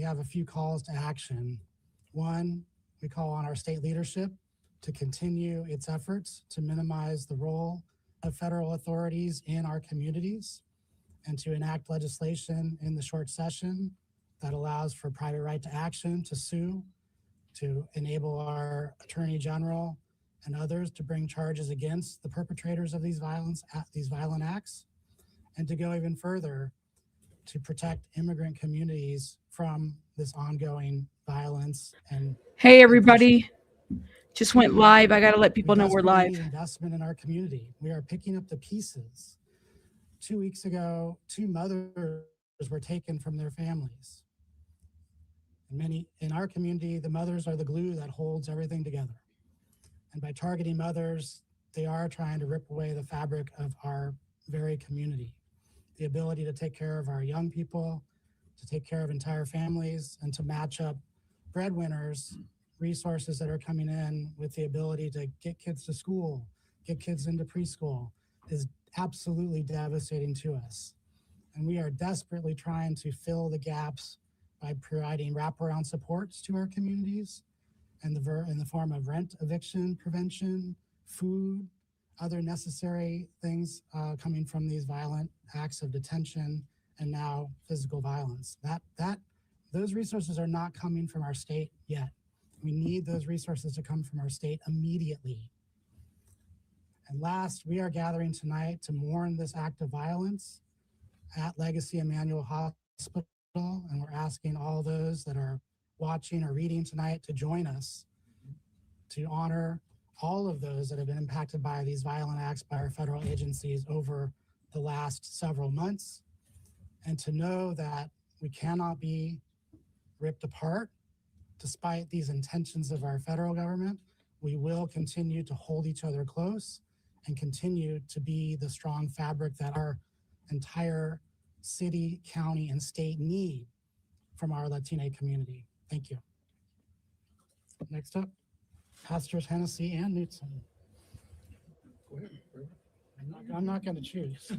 have a few calls to action. One, we call on our state leadership to continue its efforts to minimize the role of federal authorities in our communities and to enact legislation in the short session that allows for private right to action, to sue, to enable our Attorney General and others to bring charges against the perpetrators of these violent acts, and to go even further to protect immigrant communities from this ongoing violence. And hey, everybody. Just went live. I got to let people know we're live. We need investment in our community. We are picking up the pieces. 2 weeks ago, 2 mothers were taken from their families. In our community, the mothers are the glue that holds everything together. And by targeting mothers, they are trying to rip away the fabric of our very community. The ability to take care of our young people, to take care of entire families, and to match up breadwinners, resources that are coming in with the ability to get kids to school, get kids into preschool, is absolutely devastating to us. And we are desperately trying to fill the gaps by providing wraparound supports to our communities in the form of rent eviction prevention, food, other necessary things coming from these violent acts of detention and now physical violence. Those resources are not coming from our state yet. We need those resources to come from our state immediately. And last, we are gathering tonight to mourn this act of violence at Legacy Emmanuel Hospital, and we're asking all those that are watching or reading tonight to join us to honor all of those that have been impacted by these violent acts by our federal agencies over the last several months, and to know that we cannot be ripped apart despite these intentions of our federal government. We will continue to hold each other close and continue to be the strong fabric that our entire city, county, and state need from our Latina community. Thank you. Next up, Pastors Hennessy and Knutson. I'm not going to choose.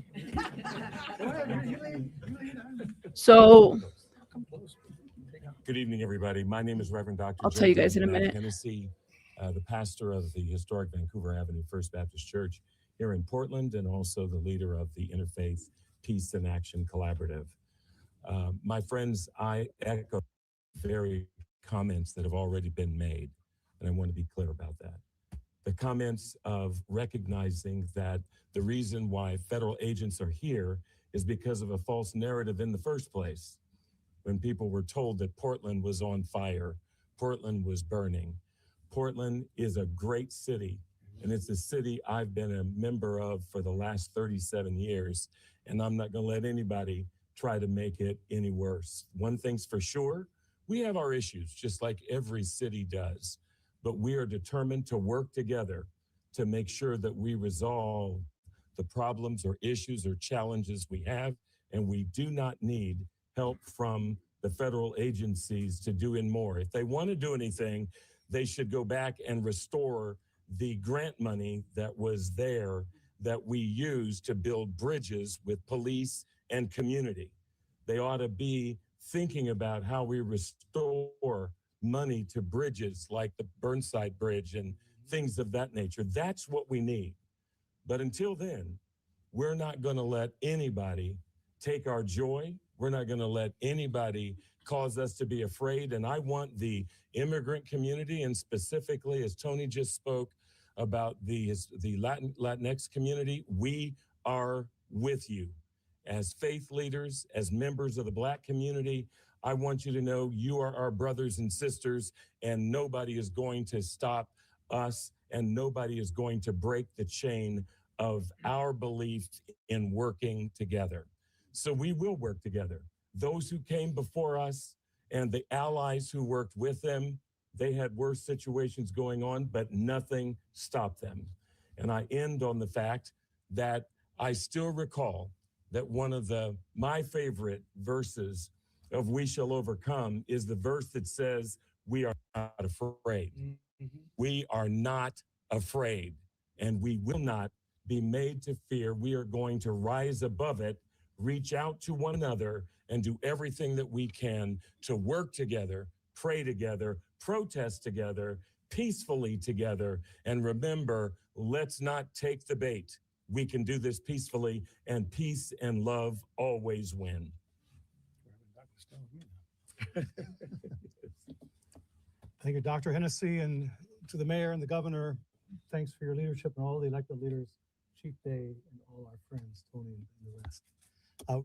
So good evening, everybody. My name is Reverend Dr. I'll tell you guys in a minute. Hennessy, the pastor of the historic Vancouver Avenue First Baptist Church here in Portland, and also the leader of the Interfaith Peace and Action Collaborative. My friends, I echo very comments that have already been made, and I want to be clear about that. The comments of recognizing that the reason why federal agents are here is because of a false narrative in the first place. When people were told that Portland was on fire, Portland was burning. Portland is a great city, and it's a city I've been a member of for the last 37 years, and I'm not gonna let anybody try to make it any worse. One thing's for sure, we have our issues, just like every city does, but we are determined to work together to make sure that we resolve the problems or issues or challenges we have, and we do not need help from the federal agencies to do in more. If they want to do anything, they should go back and restore the grant money that was there that we use to build bridges with police and community. They ought to be thinking about how we restore money to bridges like the Burnside Bridge and things of that nature. That's what we need. But until then, we're not going to let anybody take our joy. We're not going to let anybody cause us to be afraid. And I want the immigrant community, and specifically, as Tony just spoke about the Latinx community, we are with you. As faith leaders, as members of the Black community, I want you to know you are our brothers and sisters, and nobody is going to stop us, and nobody is going to break the chain of our belief in working together. So we will work together. Those who came before us and the allies who worked with them, they had worse situations going on, but nothing stopped them. And I end on the fact that I still recall that one of my favorite verses of We Shall Overcome is the verse that says, we are not afraid. Mm-hmm. We are not afraid, and we will not be made to fear. We are going to rise above it reach out to one another and do everything that we can to work together, pray together, protest together, peacefully together. And remember, let's not take the bait. We can do this peacefully, and peace and love always win. Thank you, Dr. Hennessy, and to the mayor and the governor, thanks for your leadership and all the elected leaders, Chief Day, and all our friends, Tony and the rest.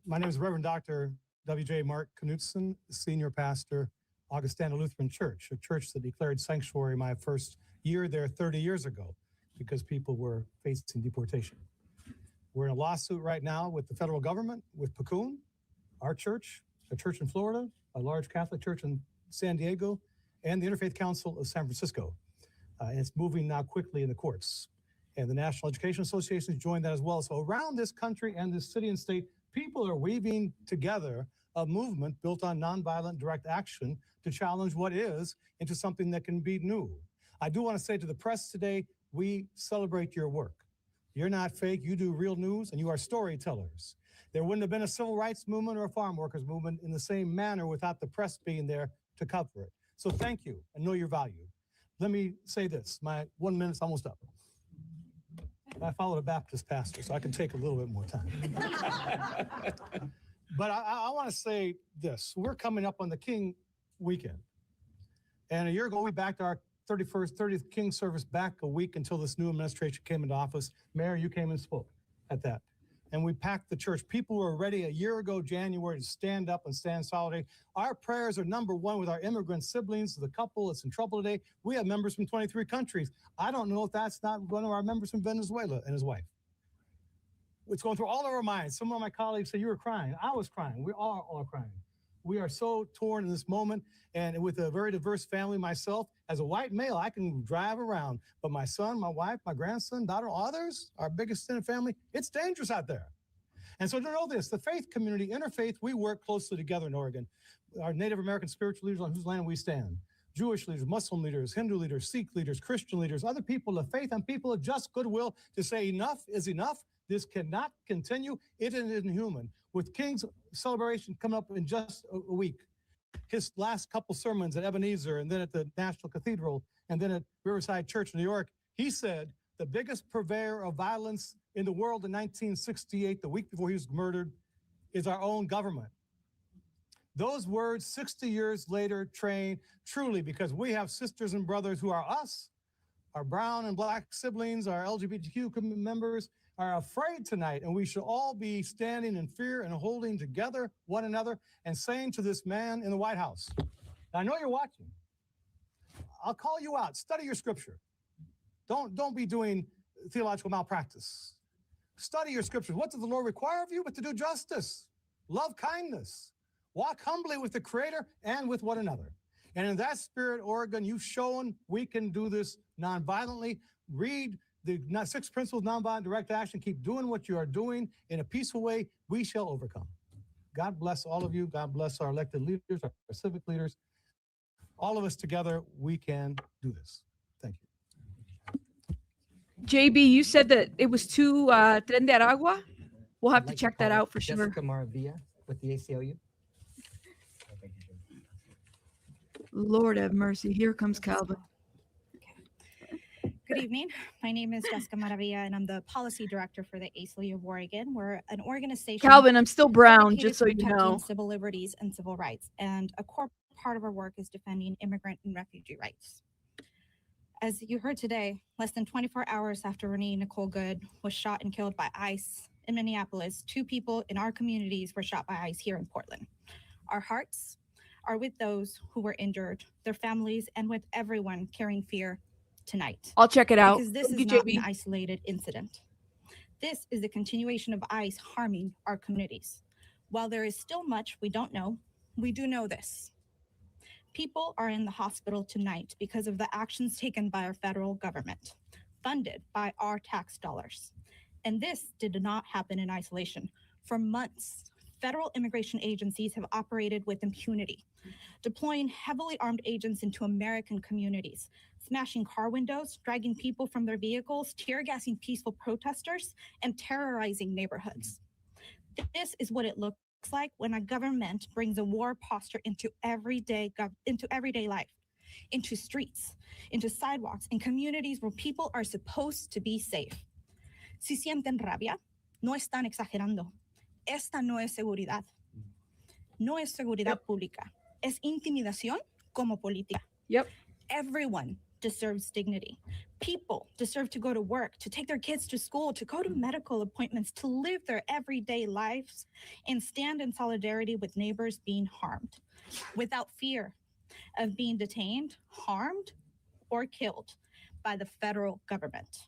My name is Reverend Dr. W.J. Mark Knutson, Senior Pastor, Augustana Lutheran Church, a church that declared sanctuary my first year there 30 years ago because people were facing deportation. We're in a lawsuit right now with the federal government, with Pacun, our church, a church in Florida, a large Catholic church in San Diego, and the Interfaith Council of San Francisco. And it's moving now quickly in the courts. And the National Education Association has joined that as well. So around this country and this city and state, people are weaving together a movement built on nonviolent direct action to challenge what is into something that can be new. I do want to say to the press today, we celebrate your work. You're not fake, you do real news, and you are storytellers. There wouldn't have been a civil rights movement or a farm workers movement in the same manner without the press being there to cover it. So thank you and know your value. Let me say this, my 1 minute's almost up. I followed a Baptist pastor, so I can take a little bit more time. But I want to say this, we're coming up on the King weekend. And a year ago, we backed our 30th King service back a week until this new administration came into office. Mayor, you came and spoke at that. And we packed the church. People were ready a year ago, January, to stand up and stand solidarity. Our prayers are number one with our immigrant siblings, the couple that's in trouble today. We have members from 23 countries. I don't know if that's not one of our members from Venezuela and his wife. It's going through all of our minds. Some of my colleagues say, you were crying. I was crying. We are all crying. We are so torn in this moment. And with a very diverse family myself, as a white male, I can drive around. But my son, my wife, my grandson, daughter, others, our biggest extended family, it's dangerous out there. And so to know this, the faith community, interfaith, we work closely together in Oregon. Our Native American spiritual leaders on whose land we stand. Jewish leaders, Muslim leaders, Hindu leaders, Sikh leaders, Christian leaders, other people of faith and people of just goodwill to say enough is enough. This cannot continue. It is inhuman. With King's celebration coming up in just a week, his last couple sermons at Ebenezer and then at the National Cathedral and then at Riverside Church in New York, he said the biggest purveyor of violence in the world in 1968, the week before he was murdered, is our own government. Those words 60 years later train truly because we have sisters and brothers who are us, our brown and black siblings, our LGBTQ members, are afraid tonight, and we should all be standing in fear and holding together one another and saying to this man in the White House, I know you're watching. I'll call you out. Study your scripture. Don't be doing theological malpractice. Study your scriptures. What does the Lord require of you? But to do justice, love kindness, walk humbly with the Creator and with one another. And in that spirit, Oregon, you've shown we can do this nonviolently. Read the 6 principles of nonviolent direct action. Keep doing what you are doing in a peaceful way. We shall overcome. God bless all of you. God bless our elected leaders, our civic leaders. All of us together, we can do this. Thank you. JB, you said that it was to Tren de Aragua. We'll have I'd to like check that call out for sure. Jessica Maravilla with the ACLU. Lord have mercy. Here comes Calvin. Good evening. My name is Jessica Maravilla, and I'm the policy director for the ACLU of Oregon. We're an organization. Calvin, I'm still brown, dedicated just so to you protecting know. civil liberties and civil rights. And a core part of our work is defending immigrant and refugee rights. As you heard today, less than 24 hours after Renee Nicole Good was shot and killed by ICE in Minneapolis, 2 people in our communities were shot by ICE here in Portland. Our hearts are with those who were injured, their families, and with everyone carrying fear tonight. I'll check it out. Because this Thank is you, not JB. an isolated incident. This is the continuation of ICE harming our communities. While there is still much we don't know, we do know this. People are in the hospital tonight because of the actions taken by our federal government, funded by our tax dollars. And this did not happen in isolation. For months, federal immigration agencies have operated with impunity, deploying heavily armed agents into American communities, smashing car windows, dragging people from their vehicles, tear gassing peaceful protesters, and terrorizing neighborhoods. This is what it looks like when a government brings a war posture into everyday life, into streets, into sidewalks, in communities where people are supposed to be safe. Si sienten rabia, no están exagerando. Esta no es seguridad. No es seguridad pública. Es intimidación como política. Yep. Everyone deserves dignity. People deserve to go to work, to take their kids to school, to go to medical appointments, to live their everyday lives and stand in solidarity with neighbors being harmed without fear of being detained, harmed, or killed by the federal government.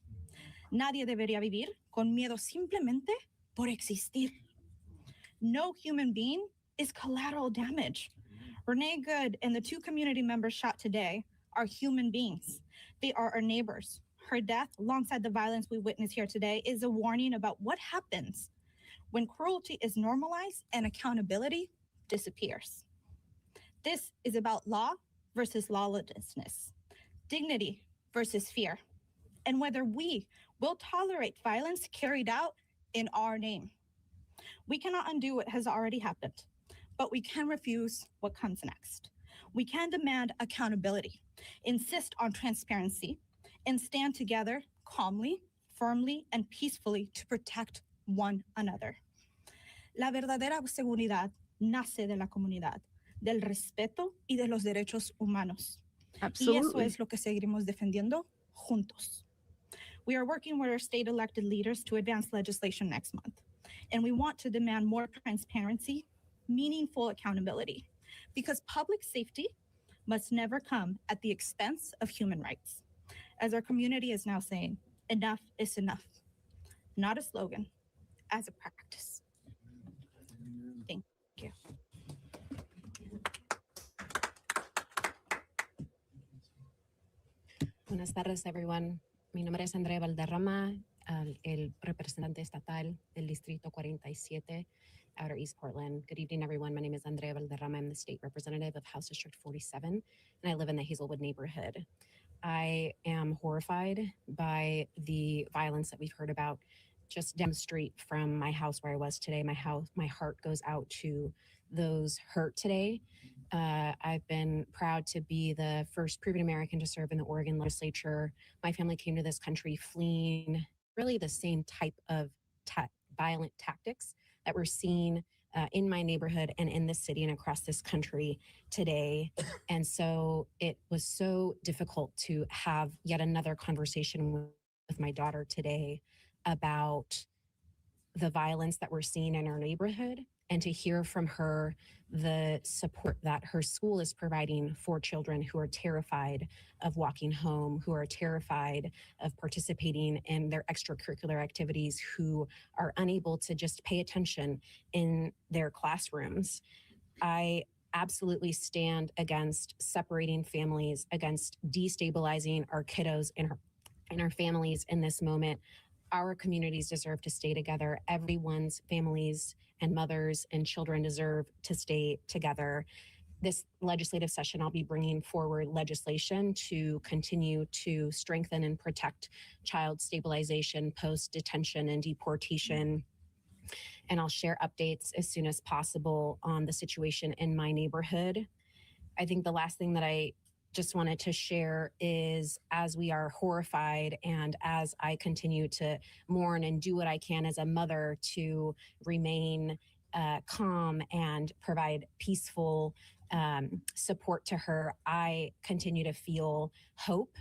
Nadie debería vivir con miedo simplemente por existir. No human being is collateral damage. Renee Good and the 2 community members shot today are human beings. They are our neighbors. Her death, alongside the violence we witness here today, is a warning about what happens when cruelty is normalized and accountability disappears. This is about law versus lawlessness, dignity versus fear, and whether we will tolerate violence carried out in our name. We cannot undo what has already happened, but we can refuse what comes next. We can demand accountability, insist on transparency, and stand together calmly, firmly, and peacefully to protect one another. La verdadera seguridad nace de la comunidad, del respeto y de los derechos humanos. Y eso Absolutely. es lo que seguiremos defendiendo juntos. We are working with our state elected leaders to advance legislation next month, and we want to demand more transparency, meaningful accountability, because public safety must never come at the expense of human rights. As our community is now saying, enough is enough. Not a slogan, as a practice. Thank you. Buenas tardes, everyone. Mi nombre es Andrea Valderrama, el representante estatal del Distrito 47, Outer East Portland. Good evening, everyone. My name is Andrea Valderrama. I'm the state representative of House District 47, and I live in the Hazelwood neighborhood. I am horrified by the violence that we've heard about just down the street from my house where I was today. My heart goes out to those hurt today. I've been proud to be the first proven American to serve in the Oregon legislature. My family came to this country fleeing really the same type of violent tactics that we're seeing in my neighborhood and in this city and across this country today. And so it was so difficult to have yet another conversation with my daughter today about the violence that we're seeing in our neighborhood, and to hear from her the support that her school is providing for children who are terrified of walking home, who are terrified of participating in their extracurricular activities, who are unable to just pay attention in their classrooms. I absolutely stand against separating families, against destabilizing our kiddos and our families in this moment. Our communities deserve to stay together. Everyone's families and mothers and children deserve to stay together. This legislative session, I'll be bringing forward legislation to continue to strengthen and protect child stabilization, post-detention and deportation. And I'll share updates as soon as possible on the situation in my neighborhood. I think the last thing that I just wanted to share is, as we are horrified and as I continue to mourn and do what I can as a mother to remain calm and provide peaceful support to her, I continue to feel hope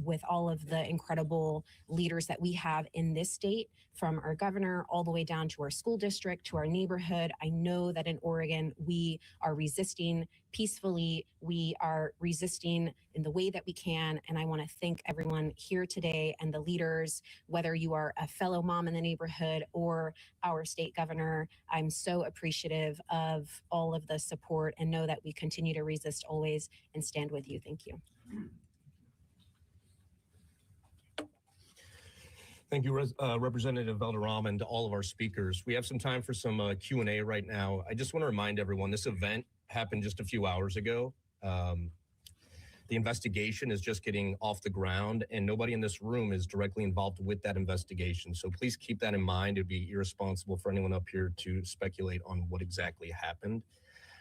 with all of the incredible leaders that we have in this state, from our governor all the way down to our school district, to our neighborhood. I know that in Oregon, we are resisting peacefully. We are resisting in the way that we can. And I want to thank everyone here today and the leaders, whether you are a fellow mom in the neighborhood or our state governor. I'm so appreciative of all of the support, and know that we continue to resist always and stand with you. Thank you. Thank you, Representative Valderrama, and to all of our speakers. We have some time for some Q&A right now. I just want to remind everyone, this event happened just a few hours ago. The investigation is just getting off the ground, and nobody in this room is directly involved with that investigation. So please keep that in mind. It'd be irresponsible for anyone up here to speculate on what exactly happened.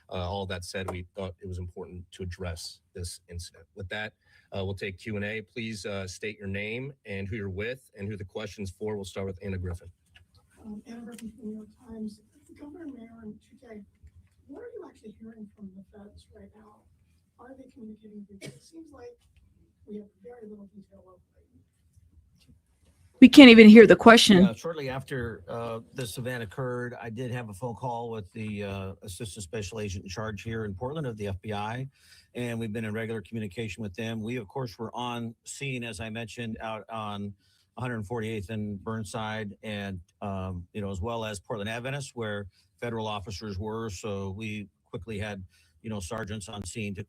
All that said, we thought it was important to address this incident. With that, we'll take Q&A. Please state your name and who you're with and who the question's for. We'll start with Anna Griffin. Anna Griffin from the New York Times. Governor, Mayor, and Chief, what are you actually hearing from the feds right now? Are they communicating with you? It seems like we have very little detail locally. We can't even hear the question. Shortly after this event occurred, I did have a phone call with the Assistant Special Agent in charge here in Portland of the FBI, and we've been in regular communication with them. We, of course, were on scene, as I mentioned, out on 148th and Burnside, and as well as Portland Adventist, where federal officers were. So we quickly had sergeants on scene to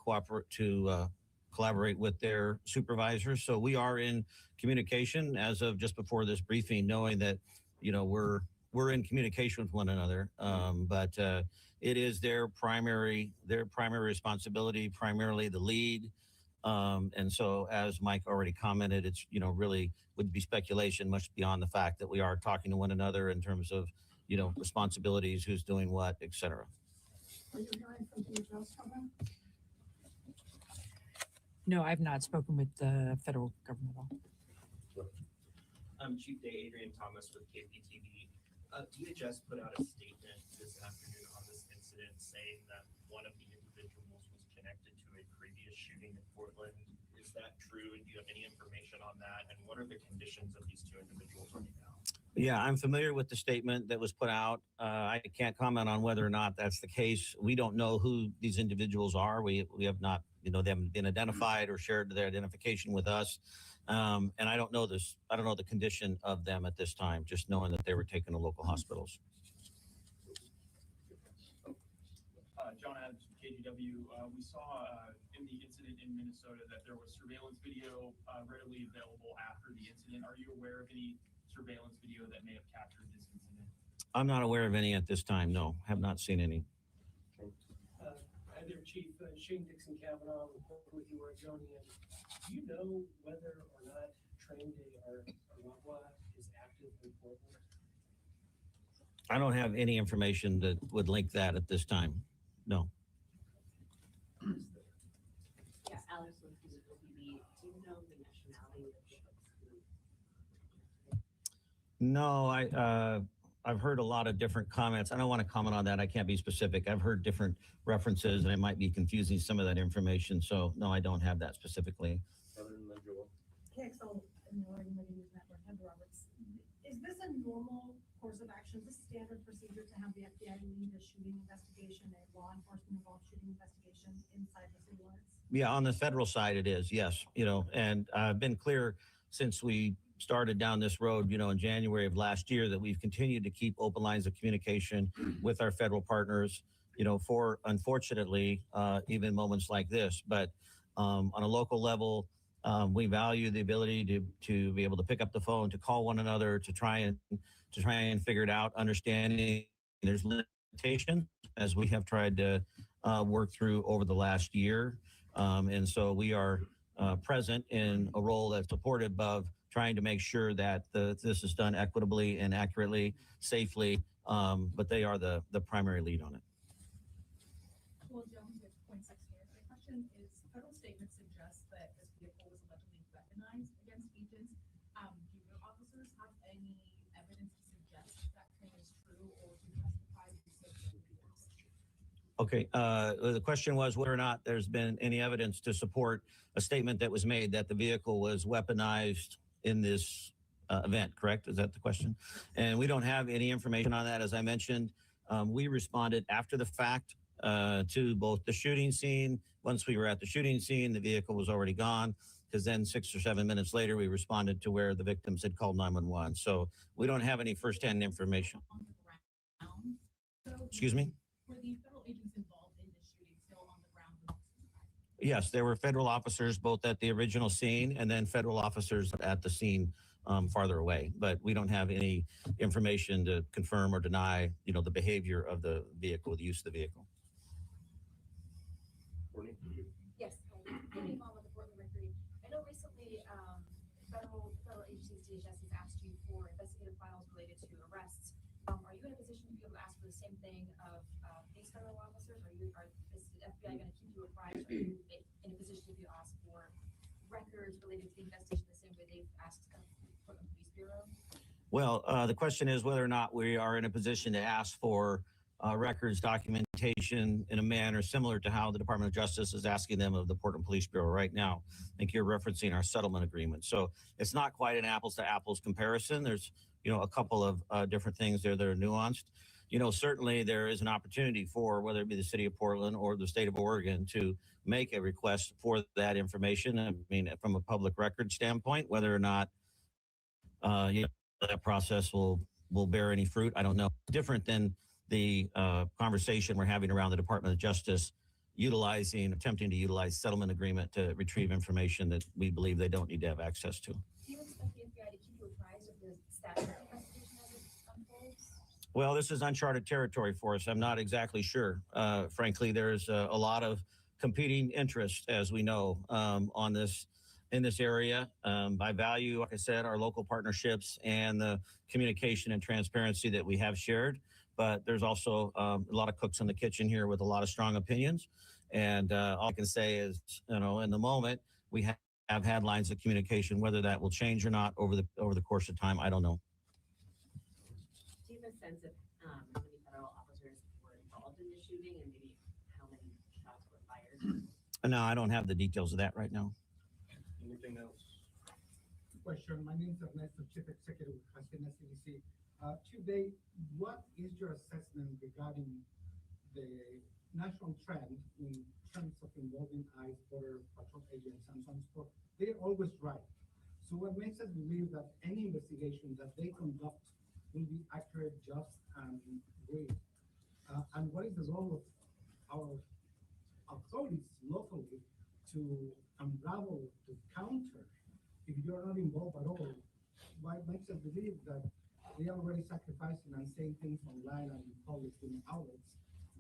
collaborate with their supervisors. So we are in communication as of just before this briefing, knowing that we're in communication with one another. But it is their primary responsibility, primarily the lead. And so, as Mike already commented, it's really would be speculation much beyond the fact that we are talking to one another in terms of responsibilities, who's doing what, etc. Are you hearing from DHS coming? No, I've not spoken with the federal government at all. I'm Chief Day Adrian Thomas with KPTV. DHS put out a statement this afternoon on this incident saying that one of the individuals was connected to a previous shooting in Portland. Is that true? And do you have any information on that? And what are the conditions of these two individuals right now? Yeah, I'm familiar with the statement that was put out. I can't comment on whether or not that's the case. We don't know who these individuals are. We have not, they haven't been identified or shared their identification with us. And I don't know this. I don't know the condition of them at this time, just knowing that they were taken to local hospitals. John Adams from KGW. We saw in the incident in Minnesota that there was surveillance video readily available after the incident. Are you aware of any surveillance video that may have captured this incident? I'm not aware of any at this time. No, have not seen any. Hi there, Chief. Shane Dixon Kavanaugh with you, Oregonian. Do you know whether or not Train Day Aragua is active in Portland? I don't have any information that would link that at this time. No. Yes, Alex with Physical TV. Do you know the nationality of the folks? No, I've heard a lot of different comments. I don't want to comment on that. I can't be specific. I've heard different references, and it might be confusing some of that information. So no, I don't have that specifically. KXL and the Oregon Living News Network, Heather Roberts. Is this a normal course of action? Is this standard procedure to have the FBI lead a shooting investigation, a law enforcement involved shooting investigation inside the city limits? Yeah, on the federal side, it is. Yes, and I've been clear since we started down this road, in January of last year, that we've continued to keep open lines of communication with our federal partners, for unfortunately, even moments like this. But on a local level, we value the ability to be able to pick up the phone, to call one another, to try and figure it out, understanding there's limitations as we have tried to work through over the last year. And so we are present in a role that's supportive of trying to make sure that this is done equitably and accurately, safely, but they are the primary lead on it. Well, Jones with Point 6 here. My question is, federal statements suggest that this vehicle was allegedly weaponized against agents. Do your officers have any evidence to suggest that claim is true or to justify the use of vehicles? Okay, the question was whether or not there's been any evidence to support a statement that was made that the vehicle was weaponized in this event, correct? Is that the question? And we don't have any information on that. As I mentioned, we responded after the fact to both the shooting scene. Once we were at the shooting scene, the vehicle was already gone, because then 6 or 7 minutes later, we responded to where the victims had called 911. So we don't have any firsthand information. Excuse me? Were the federal agents involved in this shooting still on the ground? Yes, there were federal officers both at the original scene and then federal officers at the scene farther away. But we don't have any information to confirm or deny, the behavior of the vehicle, the use of the vehicle. Yes. Getting on with the same thing of these federal officers? Is the FBI going to keep you apprised? Are you in a position to ask for records related to the investigation the same way they've asked the Portland Police Bureau? Well, the question is whether or not we are in a position to ask for records, documentation in a manner similar to how the Department of Justice is asking them of the Portland Police Bureau right now. I think you're referencing our settlement agreement. So it's not quite an apples to apples comparison. There's, a couple of different things there that are nuanced. Certainly there is an opportunity for whether it be the city of Portland or the state of Oregon to make a request for that information. I mean, from a public record standpoint, whether or not, that process will bear any fruit, I don't know. Different than the conversation we're having around the Department of Justice attempting to utilize settlement agreement to retrieve information that we believe they don't need to have access to. Do you expect the FBI to keep you apprised of the status of the investigation as it unfolds? Well, this is uncharted territory for us. I'm not exactly sure. Frankly, there's a lot of competing interests, as we know, in this area. I value, like I said, our local partnerships and the communication and transparency that we have shared. But there's also a lot of cooks in the kitchen here with a lot of strong opinions. And all I can say is, in the moment, we have had lines of communication. Whether that will change or not over the course of time, I don't know. Do you have a sense of how many federal officers were involved in the shooting and maybe how many shots were fired? No, I don't have the details of that right now. Anything else? Question. My name is Ernesto, Chief Executive of Hacienda CDC. Today, what is your assessment regarding the national trend in terms of involving ICE, Border Patrol agents, and so on and so forth? They're always right. So what makes us believe that any investigation that they conduct will be accurate, just, and real? And what is the role of our authorities locally to unravel, to counter, if you're not involved at all? What makes us believe that they are already sacrificing and saying things online and in public outlets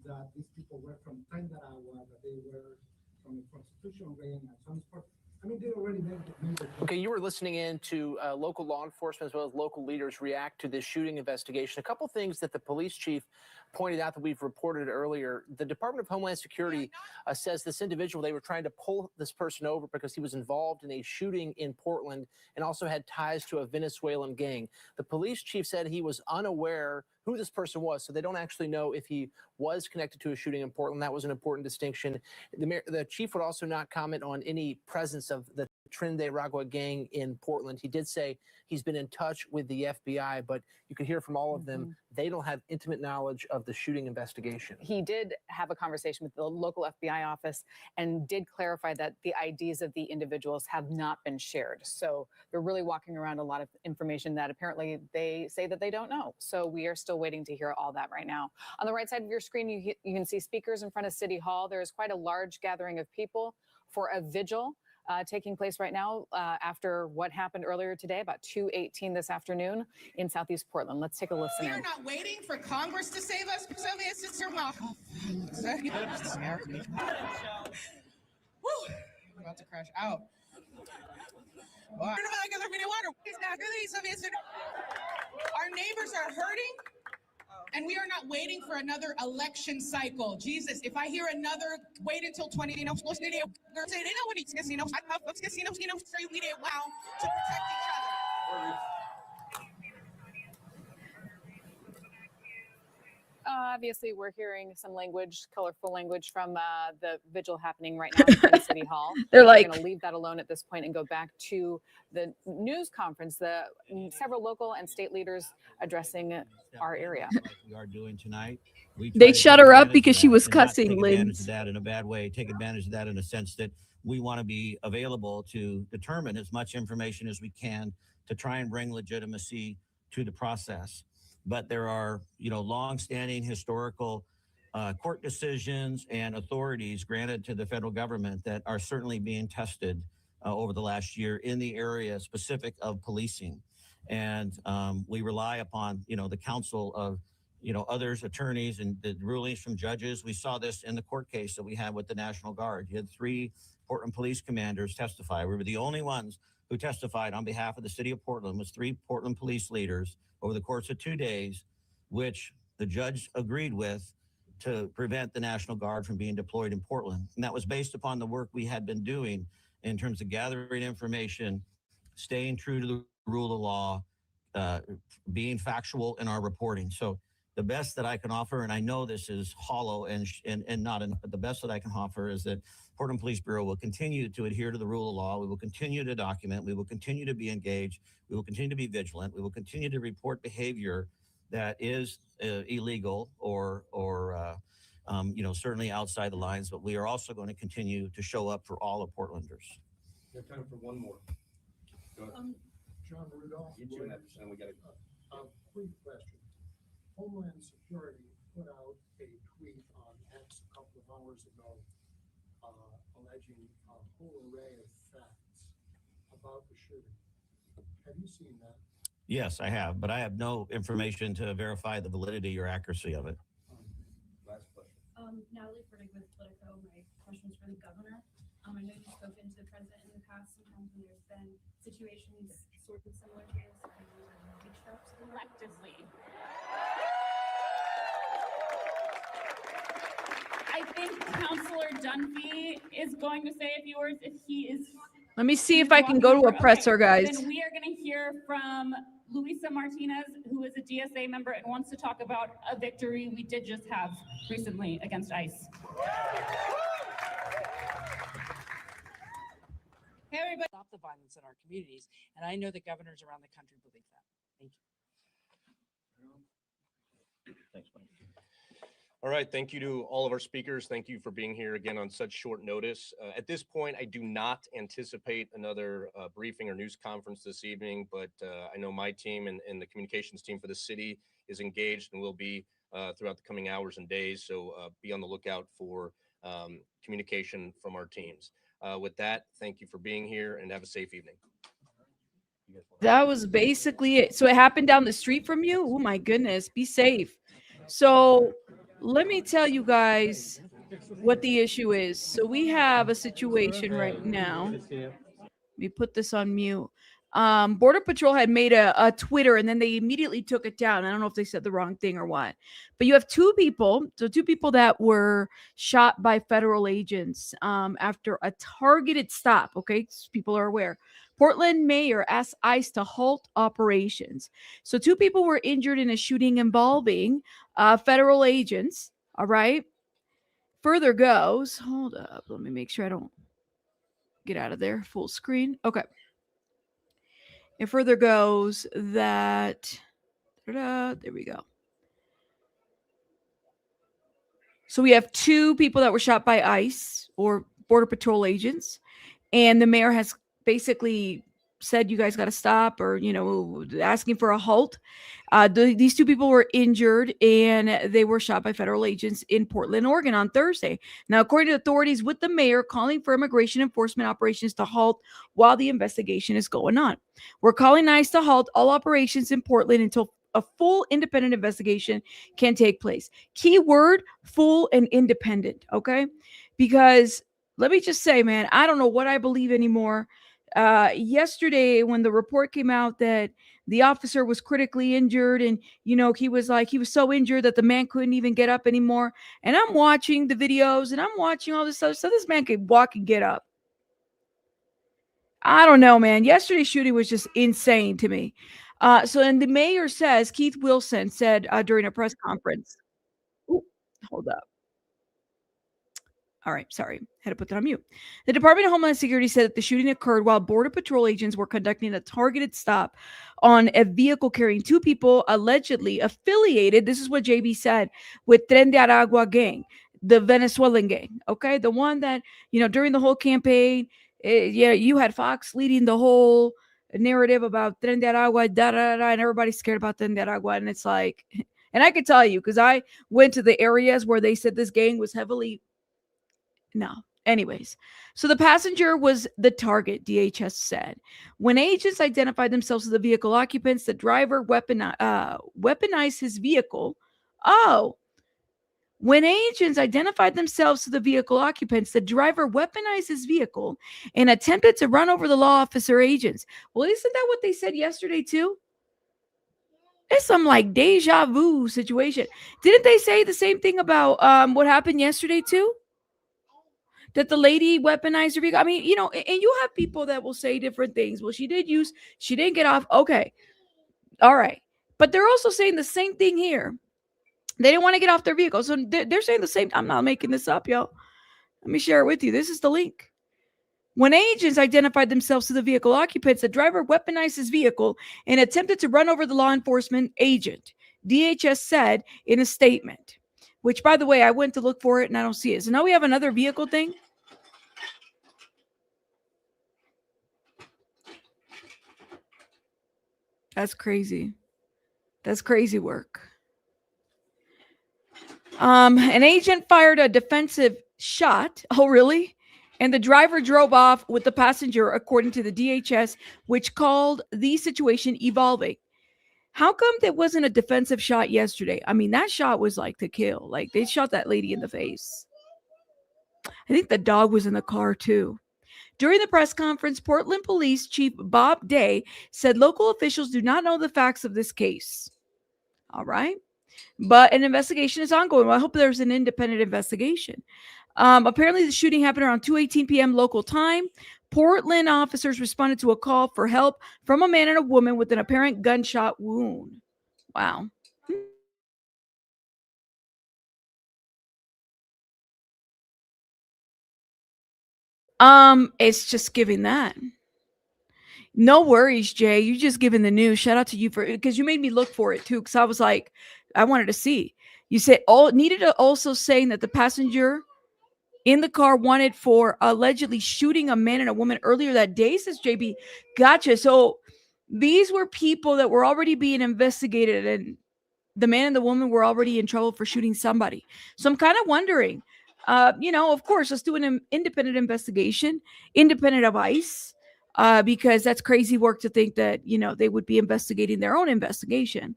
that these people were from Tendagua, that they were from a prostitution ring, and so on and so forth? I mean, they already made it. Okay, you were listening in to local law enforcement as well as local leaders react to this shooting investigation. A couple things that the police chief pointed out that we've reported earlier. The Department of Homeland Security says this individual, they were trying to pull this person over because he was involved in a shooting in Portland and also had ties to a Venezuelan gang. The police chief said he was unaware who this person was, so they don't actually know if he was connected to a shooting in Portland. That was an important distinction. The chief would also not comment on any presence of the Trinidad gang in Portland. He did say he's been in touch with the FBI, but you could hear from all of them, they don't have intimate knowledge of the shooting investigation. He did have a conversation with the local FBI office and did clarify that the IDs of the individuals have not been shared. So they're really walking around a lot of information that apparently they say that they don't know. So we are still waiting to hear all that right now. On the right side of your screen, you can see speakers in front of City Hall. There is quite a large gathering of people for a vigil taking place right now after what happened earlier today, about 2:18 this afternoon in Southeast Portland. Let's take a listen in. We are not waiting for Congress to save us. Sylvia, sister, welcome. Woo! I'm about to crash out. Our neighbors are hurting, and we are not waiting for another election cycle. Jesus, if I hear another, wait until 20, they know what it's we did wow to protect each other. Obviously, we're hearing some language, colorful language from the vigil happening right now in City Hall. They're We're like, going to leave that alone at this point and go back to the news conference. Several local and state leaders addressing our area. Like we are doing tonight. they shut her up because she was cussing, Take advantage Liz. of that in a bad way. Take advantage of that in a sense that we want to be available to determine as much information as we can to try and bring legitimacy to the process. But there are, long-standing historical court decisions and authorities granted to the federal government that are certainly being tested over the last year in the area specific of policing. And we rely upon, the counsel of, others, attorneys, and the rulings from judges. We saw this in the court case that we had with the National Guard. You had 3 Portland police commanders testify. We were the only ones who testified on behalf of the city of Portland, was 3 Portland police leaders over the course of 2 days, which the judge agreed with to prevent the National Guard from being deployed in Portland. And that was based upon the work we had been doing in terms of gathering information, staying true to the rule of law, being factual in our reporting. So the best that I can offer, and I know this is hollow and not enough, but the best that I can offer is that Portland Police Bureau will continue to adhere to the rule of law. We will continue to document. We will continue to be engaged. We will continue to be vigilant. We will continue to report behavior that is illegal or certainly outside the lines. But we are also going to continue to show up for all of Portlanders. We have time for one more. Go ahead. John Rudolph. You two next, and we got a quick question. Homeland Security put out a tweet on X a couple of hours ago, alleging a whole array of facts about the shooting. Have you seen that? Yes, I have, but I have no information to verify the validity or accuracy of it. Last question. Natalie Furtick with Politico. My question is for the governor. I know you've spoken to the president in the past. Sometimes when there's been situations sort of similar to this, and you have reached out to them Collectively. I think Councilor Dunphy is going to say a few words if he is. Let me see if I can go to a presser, guys. Then we are going to hear from Luisa Martinez, who is a DSA member and wants to talk about a victory we did just have recently against ICE. Hey, everybody. Stop the violence in our communities. And I know that governors around the country believe that. Thank you. Thanks, Mike. All right, thank you to all of our speakers. Thank you for being here again on such short notice. At this point, I do not anticipate another briefing or news conference this evening, but I know my team and the communications team for the city is engaged and will be throughout the coming hours and days. So be on the lookout for communication from our teams. With that, thank you for being here and have a safe evening. That was basically it. So it happened down the street from you? Oh my goodness. Be safe. So let me tell you guys what the issue is. So we have a situation right now. Let me put this on mute. Border Patrol had made a Twitter and then they immediately took it down. I don't know if they said the wrong thing or what, but you have two people that were shot by federal agents after a targeted stop. Okay, so people are aware. Portland mayor asked ICE to halt operations. So two people were injured in a shooting involving federal agents. All right. Further goes, hold up. Let me make sure I don't get out of there. Full screen. Okay. It further goes that, there we go. So we have two people that were shot by ICE or Border Patrol agents. And the mayor has basically said, you guys got to stop, or, asking for a halt. These two people were injured and they were shot by federal agents in Portland, Oregon on Thursday. Now, according to authorities, with the mayor calling for immigration enforcement operations to halt while the investigation is going on. We're calling ICE to halt all operations in Portland until a full independent investigation can take place. Keyword, full and independent, okay? Because let me just say, man, I don't know what I believe anymore. Yesterday, when the report came out that the officer was critically injured and, he was so injured that the man couldn't even get up anymore. And I'm watching the videos and I'm watching all this stuff. So this man could walk and get up. I don't know, man. Yesterday's shooting was just insane to me. And the mayor says, Keith Wilson said during a press conference, hold up. All right, sorry. Had to put that on mute. The Department of Homeland Security said that the shooting occurred while Border Patrol agents were conducting a targeted stop on a vehicle carrying two people allegedly affiliated, this is what JB said, with Tren de Aragua gang, the Venezuelan gang, okay? The one that, during the whole campaign, you had Fox leading the whole narrative about Tren de Aragua, and everybody's scared about Tren de Aragua, and it's like, and I could tell you, because I went to the areas where they said this gang was heavily. No. Anyways, so the passenger was the target, DHS said. When agents identified themselves as the vehicle occupants, the driver weaponized his vehicle. When agents identified themselves as the vehicle occupants, the driver weaponized his vehicle and attempted to run over the law officer agents. Well, isn't that what they said yesterday too? It's some like deja vu situation. Didn't they say the same thing about what happened yesterday too? That the lady weaponized her vehicle. I mean, you know, and you have people that will say different things. Well, she didn't get off. Okay. All right. But they're also saying the same thing here. They didn't want to get off their vehicle. So they're saying the same. I'm not making this up, yo. Let me share it with you. This is the link. When agents identified themselves to the vehicle occupants, the driver weaponized his vehicle and attempted to run over the law enforcement agent, DHS said in a statement, which, by the way, I went to look for it and I don't see it. So now we have another vehicle thing. That's crazy. That's crazy work. An agent fired a defensive shot. Oh, really? And the driver drove off with the passenger, according to the DHS, which called the situation evolving. How come there wasn't a defensive shot yesterday? I mean, that shot was like to kill. Like they shot that lady in the face. I think the dog was in the car too. During the press conference, Portland Police Chief Bob Day said local officials do not know the facts of this case. All right. But an investigation is ongoing. Well, I hope there's an independent investigation. Apparently, the shooting happened around 2:18 p.m. local time. Portland officers responded to a call for help from a man and a woman with an apparent gunshot wound. Wow. It's just giving that. No worries, Jay. You just giving the news. Shout out to you for because you made me look for it too. Because I was like, I wanted to see. You said needed to also saying that the passenger in the car wanted for allegedly shooting a man and a woman earlier that day, says JB. Gotcha. So these were people that were already being investigated, and the man and the woman were already in trouble for shooting somebody. So I'm kind of wondering, of course, let's do an independent investigation, independent of ICE, because that's crazy work to think that, they would be investigating their own investigation.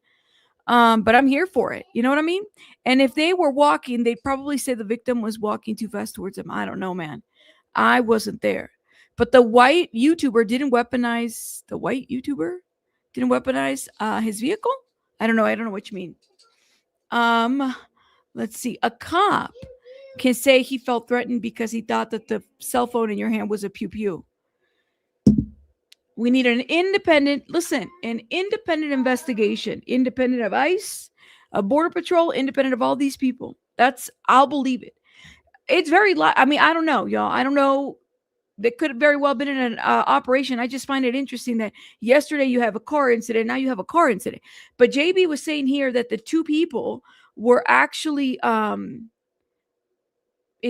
But I'm here for it. You know what I mean? And if they were walking, they'd probably say the victim was walking too fast towards them. I don't know, man. I wasn't there. But the white YouTuber didn't weaponize his vehicle. I don't know what you mean. Let's see. A cop can say he felt threatened because he thought that the cell phone in your hand was a pew pew. We need an independent investigation, independent of ICE, Border Patrol, independent of all these people. I'll believe it. It's very, I don't know, y'all. I don't know. That could have very well been an operation. I just find it interesting that yesterday you have a car incident. Now you have a car incident. But JB was saying here that the two people were actually in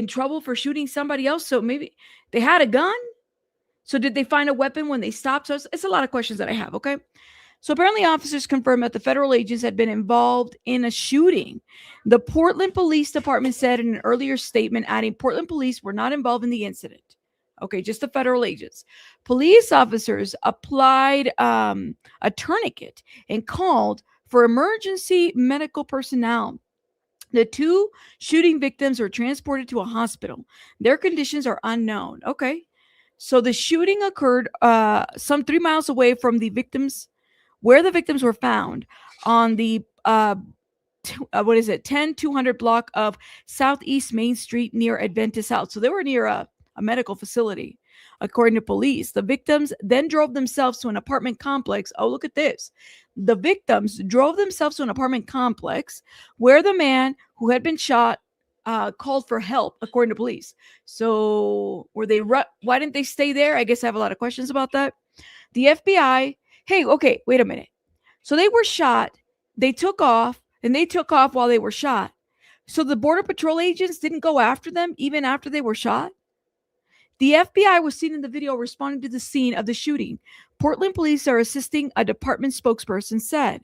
trouble for shooting somebody else. So maybe they had a gun. So did they find a weapon when they stopped? So it's a lot of questions that I have, okay? So apparently officers confirmed that the federal agents had been involved in a shooting. The Portland Police Department said in an earlier statement, adding Portland police were not involved in the incident. Okay, just the federal agents. Police officers applied a tourniquet and called for emergency medical personnel. The two shooting victims were transported to a hospital. Their conditions are unknown. Okay. So the shooting occurred some 3 miles away from where the victims were found on the 10-200 block of Southeast Main Street near Adventist House. So they were near a medical facility, according to police. The victims then drove themselves to an apartment complex. Oh, look at this. The victims drove themselves to an apartment complex where the man who had been shot called for help, according to police. So why didn't they stay there? I guess I have a lot of questions about that. The FBI, okay, wait a minute. So they were shot. They took off, and they took off while they were shot. So the Border Patrol agents didn't go after them even after they were shot? The FBI was seen in the video responding to the scene of the shooting. Portland police are assisting, a department spokesperson said.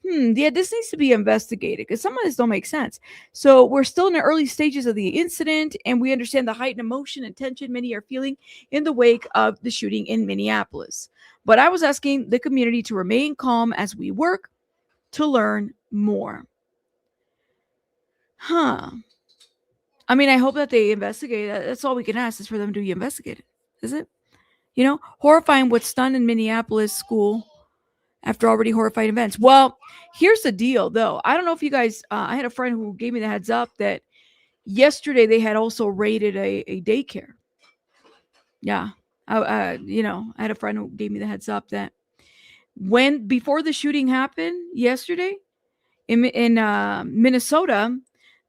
Yeah, this needs to be investigated because some of this don't make sense. So we're still in the early stages of the incident, and we understand the heightened emotion and tension many are feeling in the wake of the shooting in Minneapolis. But I was asking the community to remain calm as we work to learn more. I mean, I hope that they investigate. That's all we can ask is for them to be investigated. Is it? Horrifying what's done in Minneapolis school after already horrifying events. Well, here's the deal, though. I don't know if you guys, I had a friend who gave me the heads up that yesterday they had also raided a daycare. Yeah. I had a friend who gave me the heads up that before the shooting happened yesterday in Minnesota,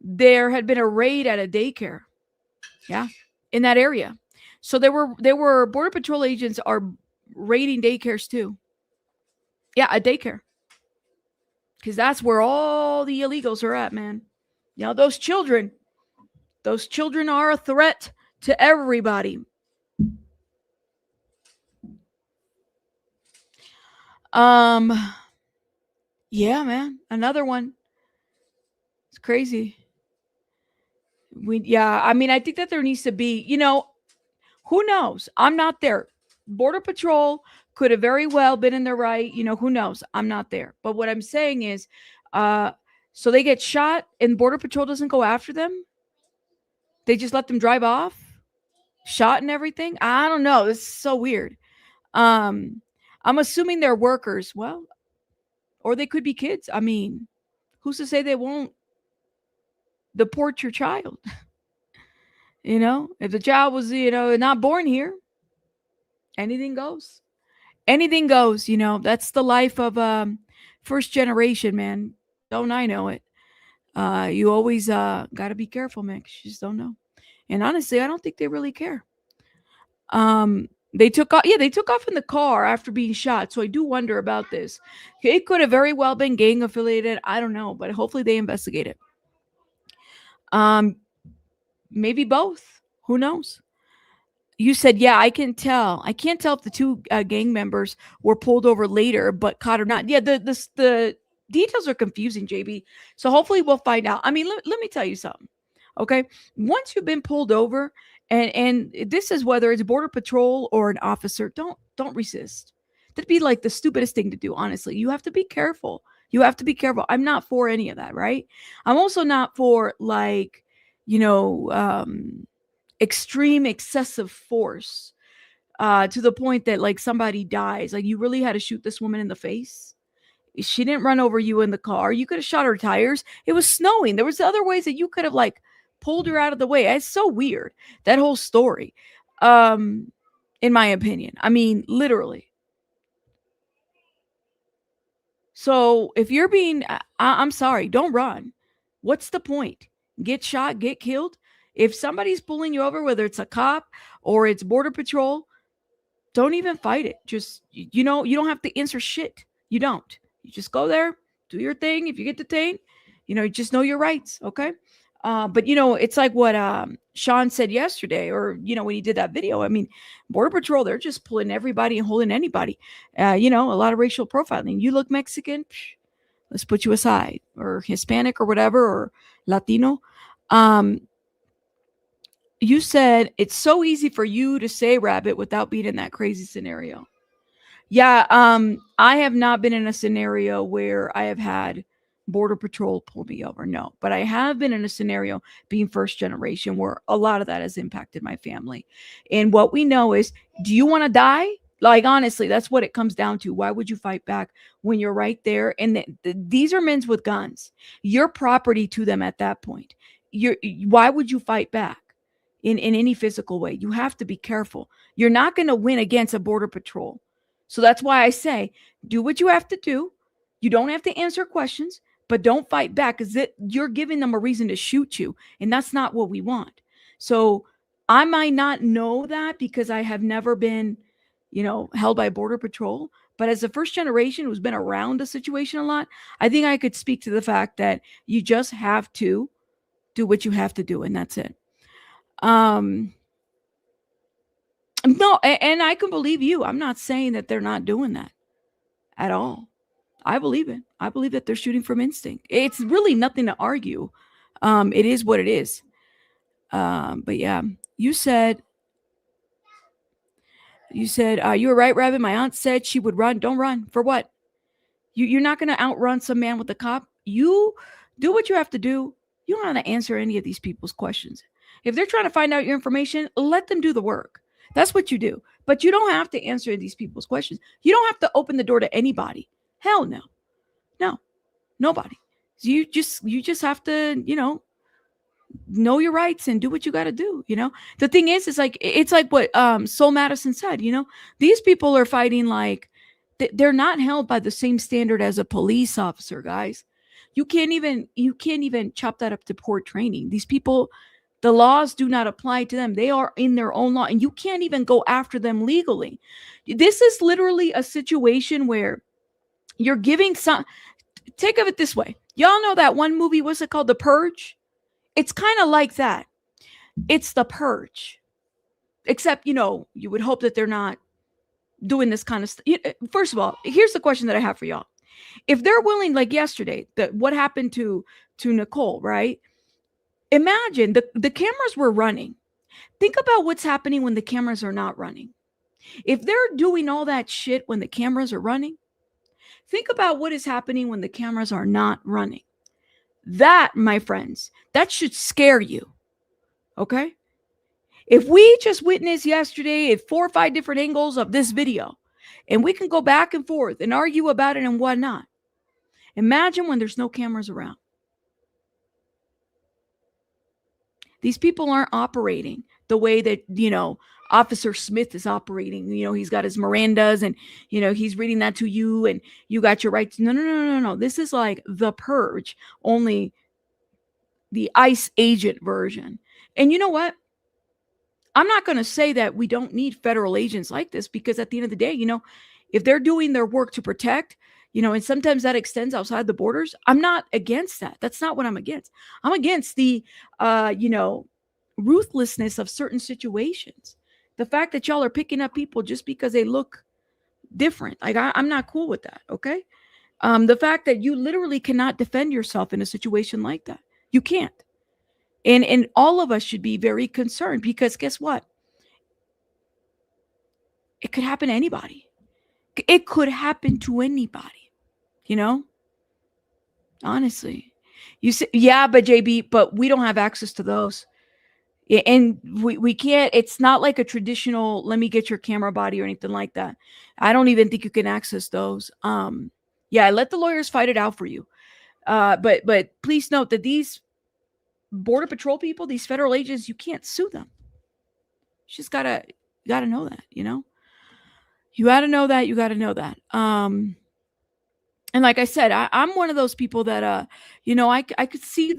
there had been a raid at a daycare. Yeah. In that area. So there were Border Patrol agents are raiding daycares too. Yeah, a daycare. Because that's where all the illegals are at, man. You know, those children are a threat to everybody. Yeah, man. Another one. It's crazy. I mean, I think that there needs to be, who knows? I'm not there. Border Patrol could have very well been in the right, who knows? I'm not there. But what I'm saying is, so they get shot and Border Patrol doesn't go after them? They just let them drive off? Shot and everything? I don't know. This is so weird. I'm assuming they're workers. Well, or they could be kids. I mean, who's to say they won't deport your child? If the child was, not born here, anything goes. Anything goes, That's the life of first generation, man. Don't I know it? You always got to be careful, man, 'cause you just don't know. And honestly, I don't think they really care. They took off. Yeah, they took off in the car after being shot. So I do wonder about this. It could have very well been gang affiliated. I don't know, but hopefully they investigate it. Maybe both. Who knows? You said, yeah, I can tell. I can't tell if the two gang members were pulled over later, but caught or not. Yeah, the details are confusing, JB. So hopefully we'll find out. I mean, let me tell you something. Okay. Once you've been pulled over, and this is whether it's Border Patrol or an officer, don't resist. That'd be like the stupidest thing to do, honestly. You have to be careful. You have to be careful. I'm not for any of that, right? I'm also not for extreme excessive force to the point that like somebody dies. Like you really had to shoot this woman in the face. She didn't run over you in the car. You could have shot her tires. It was snowing. There was other ways that you could have like pulled her out of the way. It's so weird, that whole story, in my opinion. I mean, literally. So if you're being, I'm sorry, don't run. What's the point? Get shot, get killed. If somebody's pulling you over, whether it's a cop or it's Border Patrol, don't even fight it. Just, you don't have to answer shit. You don't. You just go there, do your thing. If you get detained, just know your rights. Okay. But it's like what Sean said yesterday, or when he did that video. I mean, Border Patrol, they're just pulling everybody and holding anybody. A lot of racial profiling. You look Mexican, let's put you aside, or Hispanic or whatever, or Latino. You said it's so easy for you to say rabbit without being in that crazy scenario. Yeah, I have not been in a scenario where I have had Border Patrol pull me over. No, but I have been in a scenario being first generation where a lot of that has impacted my family. And what we know is, do you want to die? Like, honestly, that's what it comes down to. Why would you fight back when you're right there? And these are men with guns. You're property to them at that point. Why would you fight back in any physical way? You have to be careful. You're not going to win against a Border Patrol. So that's why I say, do what you have to do. You don't have to answer questions, but don't fight back, because you're giving them a reason to shoot you. And that's not what we want. So I might not know that because I have never been, held by Border Patrol. But as a first generation who's been around the situation a lot, I think I could speak to the fact that you just have to do what you have to do. And that's it. No, and I can believe you. I'm not saying that they're not doing that at all. I believe it. I believe that they're shooting from instinct. It's really nothing to argue. It is what it is. But yeah, you said, you were right, Rabbit. My aunt said she would run. Don't run. For what? You're not going to outrun some man with a cop. You do what you have to do. You don't have to answer any of these people's questions. If they're trying to find out your information, let them do the work. That's what you do. But you don't have to answer these people's questions. You don't have to open the door to anybody. Hell no. No, nobody. You just have to, know your rights and do what you got to do. The thing is, it's like what Sol Madison said. These people are fighting like they're not held by the same standard as a police officer, guys. You can't even chop that up to poor training. These people, the laws do not apply to them. They are in their own law, and you can't even go after them legally. This is literally a situation where you're giving some. Think of it this way. Y'all know that one movie, what's it called? The Purge? It's kind of like that. It's The Purge. Except, you would hope that they're not doing this kind of stuff. First of all, here's the question that I have for y'all. If they're willing, like yesterday, what happened to Nicole, right? Imagine the cameras were running. Think about what's happening when the cameras are not running. If they're doing all that shit when the cameras are running, think about what is happening when the cameras are not running. That, my friends, that should scare you. Okay? If we just witnessed yesterday at 4 or 5 different angles of this video, and we can go back and forth and argue about it and whatnot, imagine when there's no cameras around. These people aren't operating the way that, Officer Smith is operating. He's got his Mirandas and, he's reading that to you and you got your rights. No. This is like The Purge, only the ICE agent version. And you know what? I'm not going to say that we don't need federal agents like this, because at the end of the day, if they're doing their work to protect, and sometimes that extends outside the borders, I'm not against that. That's not what I'm against. I'm against the, ruthlessness of certain situations. The fact that y'all are picking up people just because they look different. Like, I'm not cool with that. Okay. The fact that you literally cannot defend yourself in a situation like that. You can't. And all of us should be very concerned, because guess what? It could happen to anybody. It could happen to anybody, honestly. You say, yeah, but JB, but we don't have access to those. And we can't, it's not like a traditional, let me get your camera body or anything like that. I don't even think you can access those. Yeah, let the lawyers fight it out for you. But please note that these Border Patrol people, these federal agents, you can't sue them. You just gotta know that, you gotta know that. You gotta know that. And like I said, I'm one of those people that I could see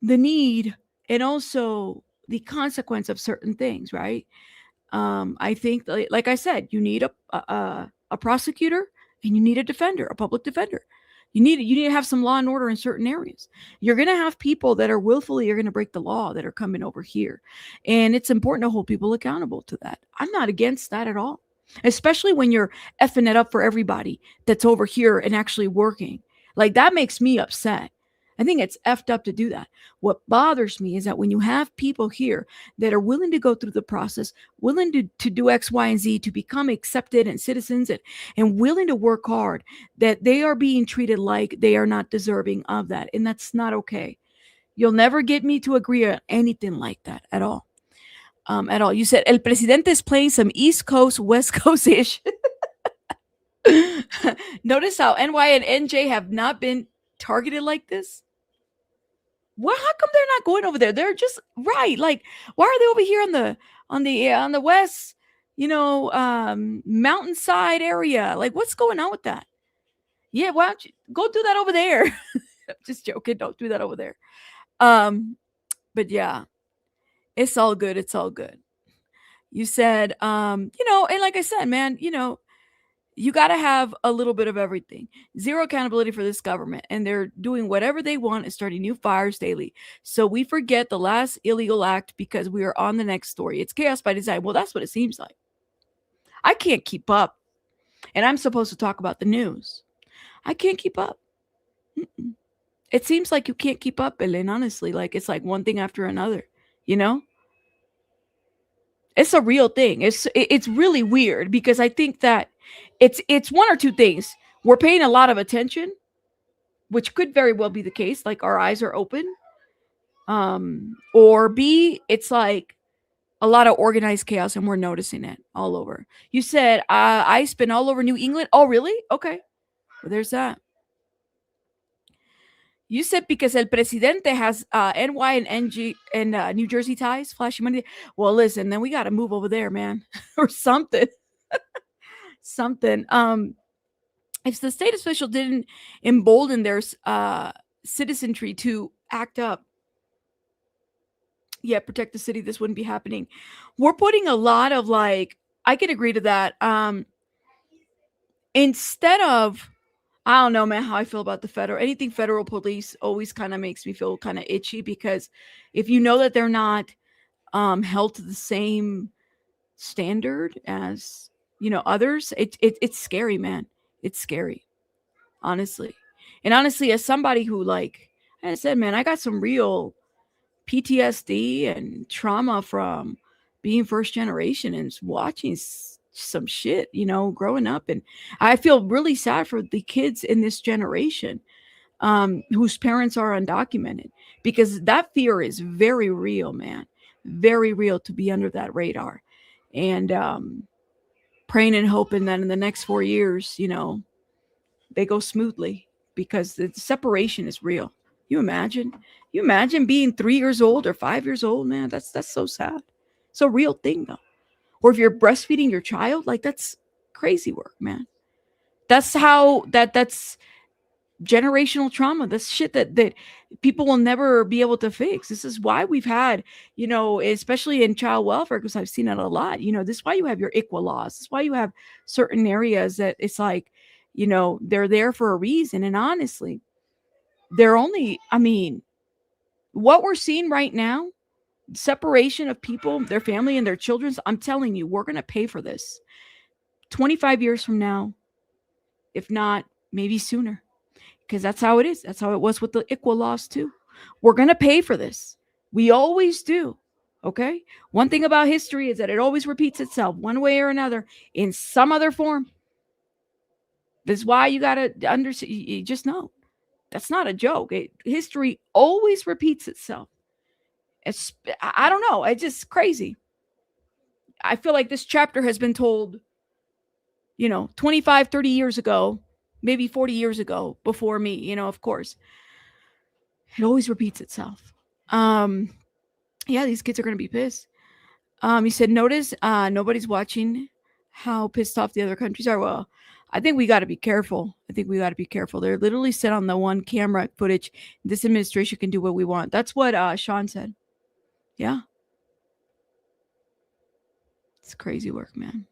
the need and also the consequence of certain things, right? I think, like I said, you need a prosecutor and you need a defender, a public defender. You need to have some law and order in certain areas. You're going to have people that are willfully are going to break the law that are coming over here. And it's important to hold people accountable to that. I'm not against that at all, especially when you're effing it up for everybody that's over here and actually working. Like, that makes me upset. I think it's effed up to do that. What bothers me is that when you have people here that are willing to go through the process, willing to do X, Y, and Z, to become accepted and citizens and willing to work hard, that they are being treated like they are not deserving of that. And that's not okay. You'll never get me to agree on anything like that at all. At all. You said El Presidente is playing some East Coast, West Coast-ish. Notice how NY and NJ have not been targeted like this. Well, how come they're not going over there? They're just right. Like, why are they over here on the west, mountainside area? Like, what's going on with that? Yeah, why don't you go do that over there? Just joking. Don't do that over there. But yeah, it's all good. It's all good. You said, and like I said, man, you got to have a little bit of everything. Zero accountability for this government. And they're doing whatever they want and starting new fires daily. So we forget the last illegal act because we are on the next story. It's chaos by design. Well, that's what it seems like. I can't keep up. And I'm supposed to talk about the news. I can't keep up. It seems like you can't keep up, Ellen, honestly. Like, it's like one thing after another, It's a real thing. It's really weird, because I think that it's one or two things. We're paying a lot of attention, which could very well be the case. Like, our eyes are open. Or B, it's like a lot of organized chaos, and we're noticing it all over. You said ICE been all over New England. Oh, really? Okay. Well, there's that. You said because El Presidente has NY and NG and New Jersey ties, flashing money. Well, listen, then we got to move over there, man, or something. Something. If the state official didn't embolden their citizenry to act up, yeah, protect the city, this wouldn't be happening. We're putting a lot of like, I can agree to that. Instead of, I don't know, man, how I feel about the anything federal police always kind of makes me feel kind of itchy, because if you know that they're not held to the same standard as, others, it's scary, man. It's scary, honestly. And honestly, as somebody who, like I said, man, I got some real PTSD and trauma from being first generation and watching some shit, growing up. And I feel really sad for the kids in this generation whose parents are undocumented, because that fear is very real, man. Very real, to be under that radar. And praying and hoping that in the next 4 years, they go smoothly, because the separation is real. You imagine being 3 years old or 5 years old, man. That's so sad. It's a real thing, though. Or if you're breastfeeding your child, like, that's crazy work, man. That's generational trauma. That's shit that people will never be able to fix. This is why we've had, especially in child welfare, because I've seen it a lot. This is why you have your ICWA laws. This is why you have certain areas that it's like, they're there for a reason. And honestly, they're only, what we're seeing right now, separation of people, their family and their children, I'm telling you, we're going to pay for this 25 years from now, if not maybe sooner, because that's how it is. That's how it was with the ICWA laws too. We're going to pay for this. We always do. Okay. One thing about history is that it always repeats itself one way or another in some other form. That's why you got to understand. You just know that's not a joke. History always repeats itself. I don't know. It's just crazy. I feel like this chapter has been told, 25, 30 years ago, maybe 40 years ago before me, of course. It always repeats itself. Yeah, these kids are going to be pissed. He said, notice nobody's watching how pissed off the other countries are. Well, I think we got to be careful. They're literally set on the one camera footage. This administration can do what we want. That's what Sean said. Yeah. It's crazy work, man.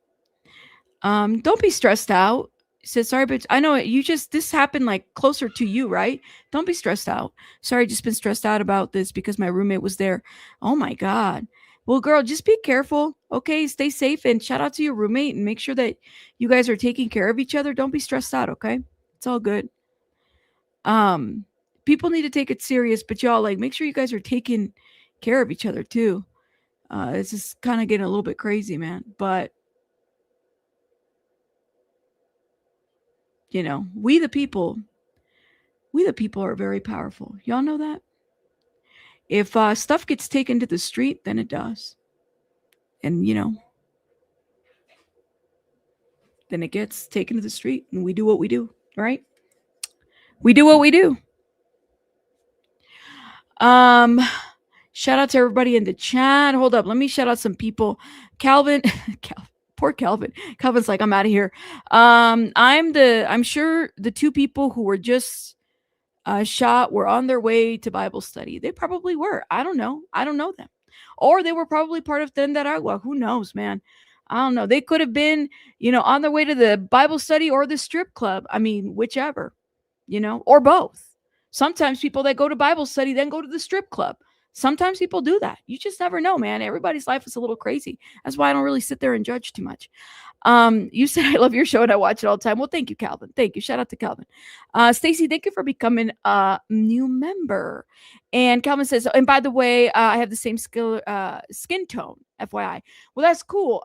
Don't be stressed out. He says, sorry, but I know this happened like closer to you, right? Don't be stressed out. Sorry, just been stressed out about this because my roommate was there. Oh my God. Well, girl, just be careful. Okay. Stay safe, and shout out to your roommate and make sure that you guys are taking care of each other. Don't be stressed out. Okay. It's all good. People need to take it serious, but y'all, like, make sure you guys are taking care of each other too. It's just kind of getting a little bit crazy, man. But we the people are very powerful. Y'all know that? If stuff gets taken to the street, then it does. And, then it gets taken to the street, and we do what we do, right? We do what we do. Shout out to everybody in the chat. Hold up. Let me shout out some people. Calvin, poor Calvin. Calvin's like, I'm out of here. I'm sure the two people who were just shot were on their way to Bible study. They probably were. I don't know them. Or they were probably part of Tendaragua. Who knows, man? I don't know. They could have been, on their way to the Bible study or the strip club. I mean, whichever, or both. Sometimes people that go to Bible study then go to the strip club. Sometimes people do that. You just never know, man. Everybody's life is a little crazy. That's why I don't really sit there and judge too much. You said I love your show and I watch it all the time. Well, thank you, Calvin. Thank you. Shout out to Calvin. Stacy, thank you for becoming a new member. And Calvin says, and by the way, I have the same skin tone, FYI. Well, that's cool.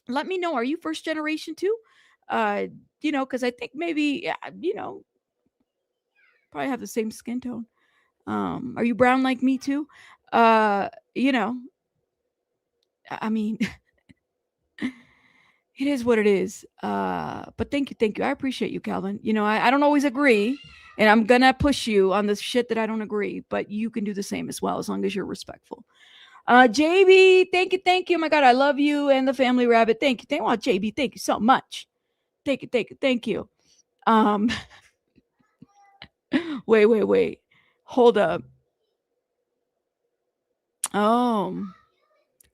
Let me know. Are you first generation too? Because I think maybe, probably have the same skin tone. Are you brown like me too? I mean, it is what it is. But thank you. I appreciate you, Calvin. You know, I don't always agree, and I'm gonna push you on the shit that I don't agree, but you can do the same as well as long as you're respectful. JB, thank you. Oh my God, I love you and the family rabbit. Thank you. JB, thank you so much. Thank you. Um, wait. Hold up. Oh,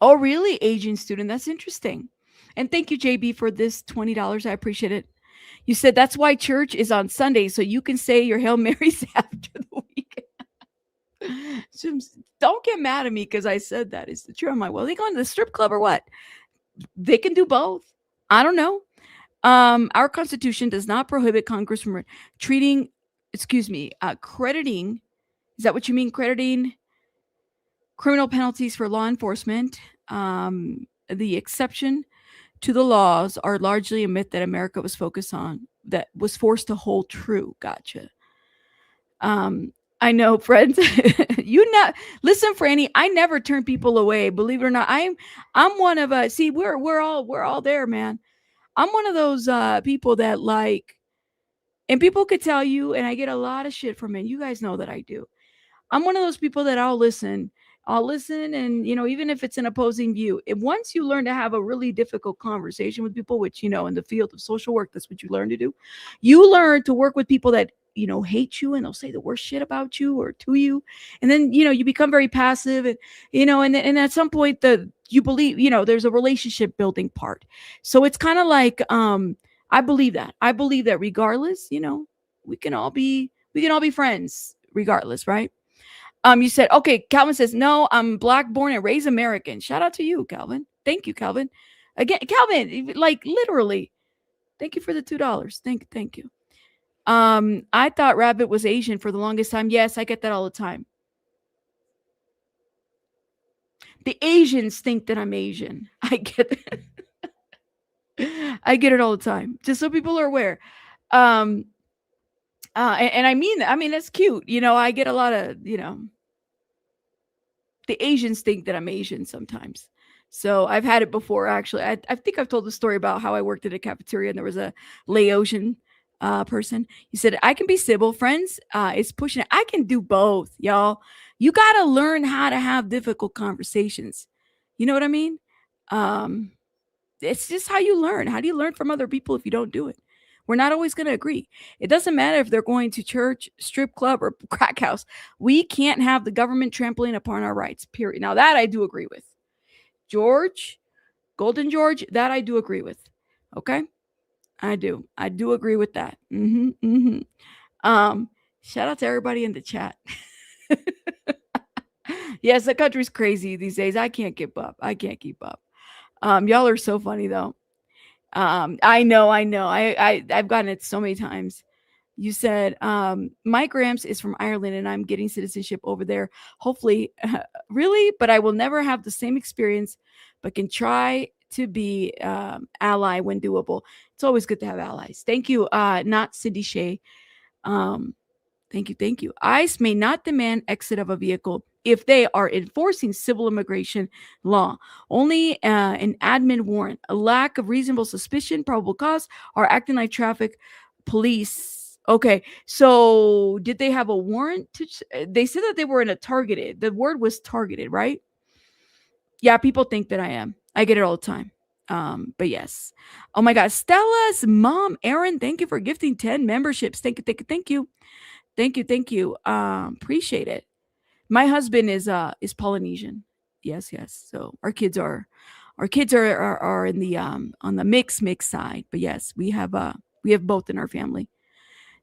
really? Asian student. That's interesting. And thank you, JB, for this $20. I appreciate it. You said that's why church is on Sunday, so you can say your Hail Marys after the weekend. Don't get mad at me because I said that. It's the truth. I'm like, well, they going to the strip club or what? They can do both. I don't know. Our Constitution does not prohibit Congress from crediting. Is that what you mean? Crediting criminal penalties for law enforcement. The exception to the laws are largely a myth that America was focused on, that was forced to hold true. Gotcha. I know, friends. Listen, Franny. I never turn people away. Believe it or not, I'm one of see, we're all there, man. I'm one of those people that like, and people could tell you, and I get a lot of shit from it. You guys know that I do. I'm one of those people that I'll listen, and even if it's an opposing view, once you learn to have a really difficult conversation with people, which in the field of social work, that's what you learn to do. You learn to work with people that hate you, and they'll say the worst shit about you or to you, and then you become very passive, and and at some point you believe there's a relationship building part. So it's kind of like I believe that regardless, we can all be friends regardless, right? You said, okay, Calvin says, no, I'm Black, born and raised American. Shout out to you, Calvin. Thank you, Calvin. Again, Calvin, like literally, thank you for the $2. Thank you. I thought Rabbit was Asian for the longest time. Yes, I get that all the time. The Asians think that I'm Asian. I get it. I get it all the time. Just so people are aware. And I mean that. I mean, that's cute. I get a lot of, the Asians think that I'm Asian sometimes. So I've had it before, actually. I think I've told the story about how I worked at a cafeteria and there was a Laotian person. He said, I can be civil. Friends, it's pushing it. I can do both, y'all. You got to learn how to have difficult conversations. You know what I mean? It's just how you learn. How do you learn from other people if you don't do it? We're not always going to agree. It doesn't matter if they're going to church, strip club, or crack house. We can't have the government trampling upon our rights, period. Now, that I do agree with. Golden George, that I do agree with. Okay? I do agree with that. Shout out to everybody in the chat. Yes, the country's crazy these days. I can't keep up. Y'all are so funny though. I know. I've gotten it so many times. You said, my Gramps is from Ireland and I'm getting citizenship over there. Hopefully, really, but I will never have the same experience, but can try to be ally when doable. It's always good to have allies. Thank you. Not Cindy Shea. Thank you. ICE may not demand exit of a vehicle if they are enforcing civil immigration law. Only an admin warrant, a lack of reasonable suspicion, probable cause, or acting like traffic police. Okay, so did they have a warrant? They said that they were in a targeted. The word was targeted, right? Yeah, people think that I am. I get it all the time. But yes. Oh my God, Stella's mom, Erin, thank you for gifting 10 memberships. Thank you. Thank you. Appreciate it. My husband is Polynesian. Yes. So our kids are in the on the mix side. But yes, we have both in our family.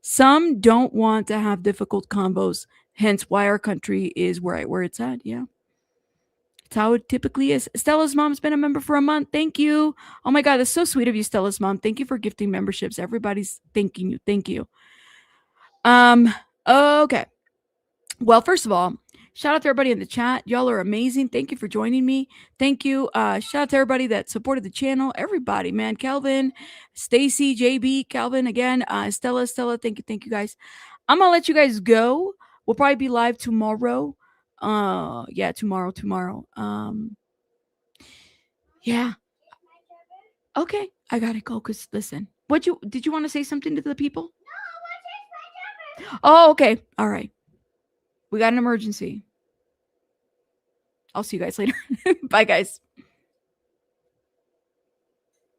Some don't want to have difficult combos, hence why our country is where it's at. Yeah. It's how it typically is. Stella's mom's been a member for a month. Thank you. Oh my God, that's so sweet of you, Stella's mom. Thank you for gifting memberships. Everybody's thanking you. Thank you. Okay. Well, first of all, shout out to everybody in the chat. Y'all are amazing. Thank you for joining me. Thank you. Shout out to everybody that supported the channel. Everybody, man. Calvin, Stacy, JB, Calvin again. Stella. Thank you guys. I'm gonna let you guys go. We'll probably be live tomorrow. Yeah, tomorrow. Yeah. Okay, I gotta go. Cause listen, did you want to say something to the people? Oh, okay. All right. We got an emergency. I'll see you guys later. Bye, guys.